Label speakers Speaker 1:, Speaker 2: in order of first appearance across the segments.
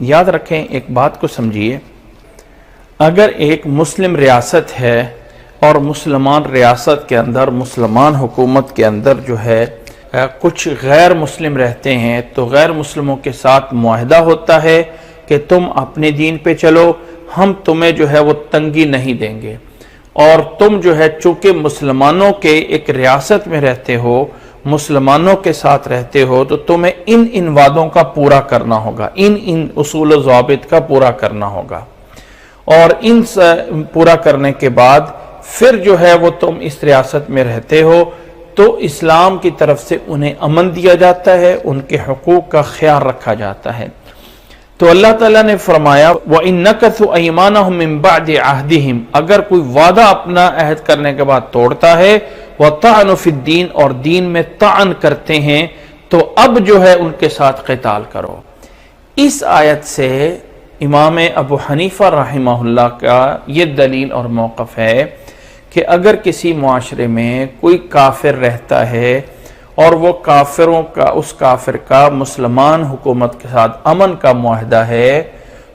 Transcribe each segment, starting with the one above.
Speaker 1: یاد رکھیں، ایک بات کو سمجھیے، اگر ایک مسلم ریاست ہے اور مسلمان ریاست کے اندر، مسلمان حکومت کے اندر جو ہے کچھ غیر مسلم رہتے ہیں، تو غیر مسلموں کے ساتھ معاہدہ ہوتا ہے کہ تم اپنے دین پہ چلو، ہم تمہیں جو ہے وہ تنگی نہیں دیں گے، اور تم جو ہے چونکہ مسلمانوں کے ایک ریاست میں رہتے ہو، مسلمانوں کے ساتھ رہتے ہو، تو تمہیں ان وعدوں کا پورا کرنا ہوگا، ان اصول و ضوابط کا پورا کرنا ہوگا، اور ان پورا کرنے کے بعد پھر جو ہے وہ تم اس ریاست میں رہتے ہو، تو اسلام کی طرف سے انہیں امن دیا جاتا ہے، ان کے حقوق کا خیال رکھا جاتا ہے۔ تو اللہ تعالیٰ نے فرمایا وَإِن نَكَثُوا أَيْمَانَهُم مِّن بَعْدِ عَهْدِهِمْ، اگر کوئی وعدہ اپنا عہد کرنے کے بعد توڑتا ہے، وَطَعَنُوا فِي الدِّينِ، اور دین میں طعن کرتے ہیں، تو اب جو ہے ان کے ساتھ قتال کرو۔ اس آیت سے امام ابو حنیفہ رحمہ اللہ کا یہ دلیل اور موقف ہے کہ اگر کسی معاشرے میں کوئی کافر رہتا ہے اور وہ اس کافر کا مسلمان حکومت کے ساتھ امن کا معاہدہ ہے،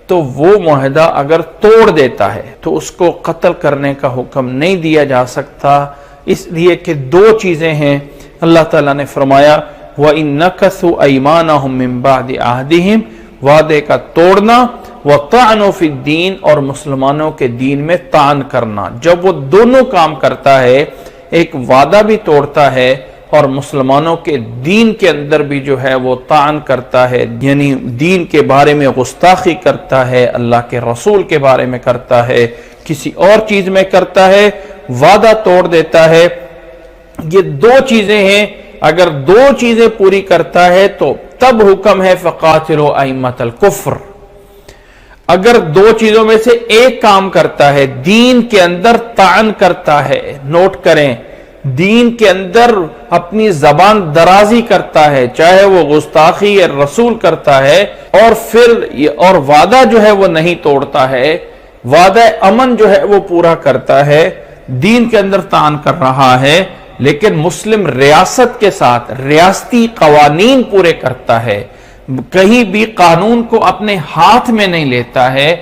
Speaker 1: تو وہ معاہدہ اگر توڑ دیتا ہے تو اس کو قتل کرنے کا حکم نہیں دیا جا سکتا، اس لیے کہ دو چیزیں ہیں۔ اللہ تعالیٰ نے فرمایا وَإِن نَكَثُوا أَيْمَانَهُم مِّن بَعْدِ عَهْدِهِمْ، وعدے کا توڑنا، وَطَعْنُوا فِي الدِّينِ، اور مسلمانوں کے دین میں طعن کرنا۔ جب وہ دونوں کام کرتا ہے، ایک وعدہ بھی توڑتا ہے اور مسلمانوں کے دین کے اندر بھی جو ہے وہ طعن کرتا ہے، یعنی دین کے بارے میں گستاخی کرتا ہے، اللہ کے رسول کے بارے میں کرتا ہے، کسی اور چیز میں کرتا ہے، وعدہ توڑ دیتا ہے، یہ دو چیزیں ہیں۔ اگر دو چیزیں پوری کرتا ہے تو تب حکم ہے فَقَاتِلُوا أَئِمَّةَ الْكُفْرِ۔ اگر دو چیزوں میں سے ایک کام کرتا ہے، دین کے اندر طعن کرتا ہے، نوٹ کریں، دین کے اندر اپنی زبان درازی کرتا ہے، چاہے وہ گستاخی یا رسول کرتا ہے، اور وعدہ جو ہے وہ نہیں توڑتا ہے، وعدہ امن جو ہے وہ پورا کرتا ہے، دین کے اندر طعن کر رہا ہے، لیکن مسلم ریاست کے ساتھ ریاستی قوانین پورے کرتا ہے، کہیں بھی قانون کو اپنے ہاتھ میں نہیں لیتا ہے،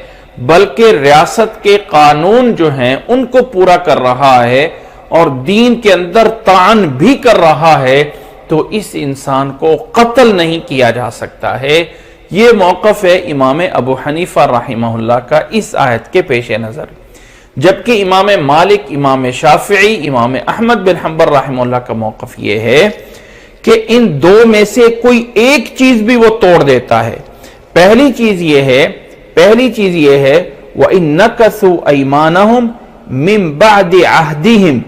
Speaker 1: بلکہ ریاست کے قانون جو ہیں ان کو پورا کر رہا ہے اور دین کے اندر طعن بھی کر رہا ہے، تو اس انسان کو قتل نہیں کیا جا سکتا ہے۔ یہ موقف ہے امام ابو حنیفہ رحمہ اللہ کا اس آیت کے پیش نظر، جبکہ امام مالک، امام شافعی، امام احمد بن حنبل رحمہ اللہ کا موقف یہ ہے کہ ان دو میں سے کوئی ایک چیز بھی وہ توڑ دیتا ہے۔ پہلی چیز یہ ہے وَإِن نَكَثُوا أَيْمَانَهُم مِّن بَعْدِ عَهْدِهِمْ،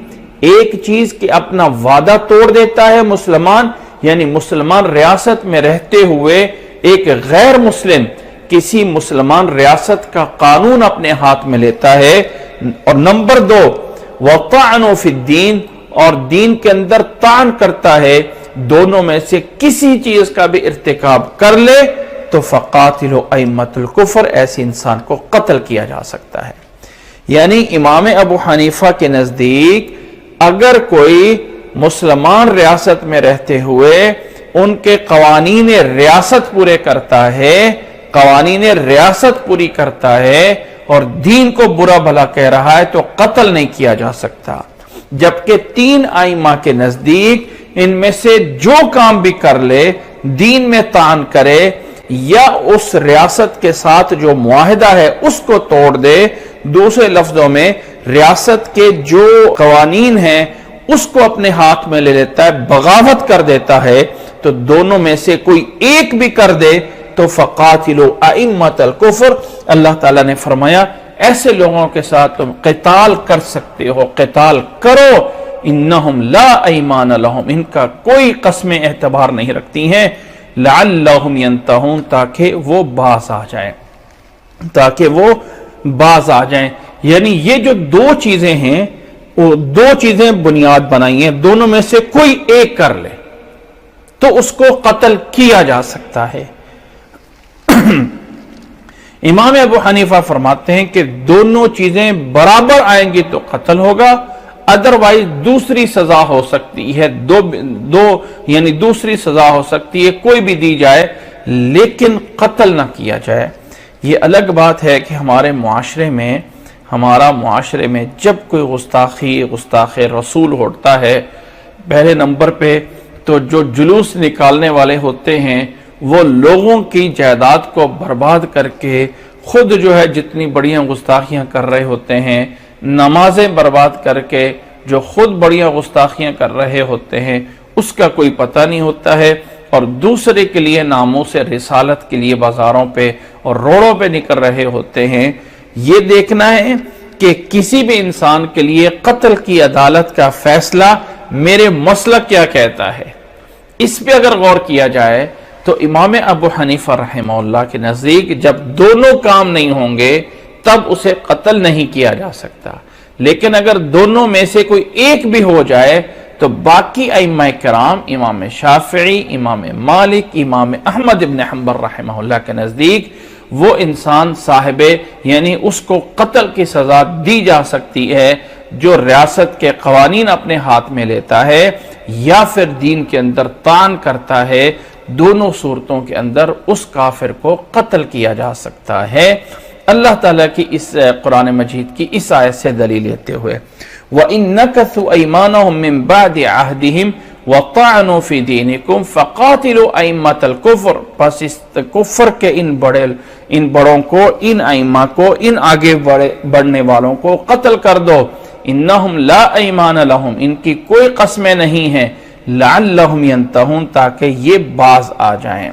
Speaker 1: ایک چیز کہ اپنا وعدہ توڑ دیتا ہے مسلمان، یعنی مسلمان ریاست میں رہتے ہوئے ایک غیر مسلم کسی مسلمان ریاست کا قانون اپنے ہاتھ میں لیتا ہے، اور نمبر دو وَطَعْنُوا فِي الدِّينِ، اور دین کے اندر طعن کرتا ہے، دونوں میں سے کسی چیز کا بھی ارتکاب کر لے تو فَقَاتِلُوا أَئِمَّةَ الْكُفْرِ، ایسے انسان کو قتل کیا جا سکتا ہے۔ یعنی امام ابو حنیفہ کے نزدیک اگر کوئی مسلمان ریاست میں رہتے ہوئے ان کے قوانین ریاست پورے کرتا ہے، قوانین ریاست پوری کرتا ہے اور دین کو برا بھلا کہہ رہا ہے، تو قتل نہیں کیا جا سکتا۔ جبکہ تین ائمہ کے نزدیک ان میں سے جو کام بھی کر لے، دین میں طعن کرے یا اس ریاست کے ساتھ جو معاہدہ ہے اس کو توڑ دے، دوسرے لفظوں میں ریاست کے جو قوانین ہیں اس کو اپنے ہاتھ میں لے لیتا ہے، بغاوت کر دیتا ہے، تو دونوں میں سے کوئی ایک بھی کر دے تو فَقَاتِلُوا أَئِمَّةَ الْكُفْرِ، اللہ تعالیٰ نے فرمایا ایسے لوگوں کے ساتھ تم قتال کر سکتے ہو، قتال کرو، انہم لا ایمان لہم، ان کا کوئی قسمیں اعتبار نہیں رکھتی ہیں، لعلہم ینتہون، تاکہ وہ باز آ جائیں، یعنی یہ جو دو چیزیں ہیں، وہ دو چیزیں بنیاد بنائی ہیں، دونوں میں سے کوئی ایک کر لے تو اس کو قتل کیا جا سکتا ہے۔ امام ابو حنیفہ فرماتے ہیں کہ دونوں چیزیں برابر آئیں گی تو قتل ہوگا، ادروائز دوسری سزا ہو سکتی ہے، یعنی دوسری سزا ہو سکتی ہے، کوئی بھی دی جائے لیکن قتل نہ کیا جائے۔ یہ الگ بات ہے کہ ہمارے معاشرے میں جب کوئی گستاخ رسول ہوتا ہے، پہلے نمبر پہ تو جو جلوس نکالنے والے ہوتے ہیں وہ لوگوں کی جائیداد کو برباد کر کے خود جو ہے جتنی بڑیاں گستاخیاں کر رہے ہوتے ہیں، نمازیں برباد کر کے جو خود بڑیاں گستاخیاں کر رہے ہوتے ہیں، اس کا کوئی پتہ نہیں ہوتا ہے، اور دوسرے کے لیے ناموس رسالت کے لیے بازاروں پہ اور روڈوں پہ نکل رہے ہوتے ہیں۔ یہ دیکھنا ہے کہ کسی بھی انسان کے لیے قتل کی عدالت کا فیصلہ میرے مسلک کیا کہتا ہے، اس پہ اگر غور کیا جائے تو امام ابو حنیفہ رحمہ اللہ کے نزدیک جب دونوں کام نہیں ہوں گے تب اسے قتل نہیں کیا جا سکتا، لیکن اگر دونوں میں سے کوئی ایک بھی ہو جائے تو باقی ائمہ کرام، امام شافعی، امام مالک، امام احمد ابن حنبل رحمہ اللہ کے نزدیک وہ انسان صاحب یعنی اس کو قتل کی سزا دی جا سکتی ہے جو ریاست کے قوانین اپنے ہاتھ میں لیتا ہے یا پھر دین کے اندر طعن کرتا ہے۔ دونوں صورتوں کے اندر اس کافر کو قتل کیا جا سکتا ہے۔ اللہ تعالیٰ کی اس قرآن مجید کی اس آیت سے دلیل لیتے ہوئے وَإِن نَكَثُوا أَيْمَانَهُم مِّن بَعْدِ عَهْدِهِمْ وَطَعَنُوا فِي دِينِكُمْ فَقَاتِلُوا أَئِمَّةَ الْكُفْرِ، پس اس کفر کے ان بڑوں کو، ان ائمہ کو، ان آگے بڑھنے والوں کو قتل کر دو۔ إِنَّهُمْ لَا أَيْمَانَ لَهُمْ، ان کی کوئی قسمیں نہیں ہیں، لَعَلَّهُمْ يَنْتَهُونَ، تاکہ یہ باز آ جائیں۔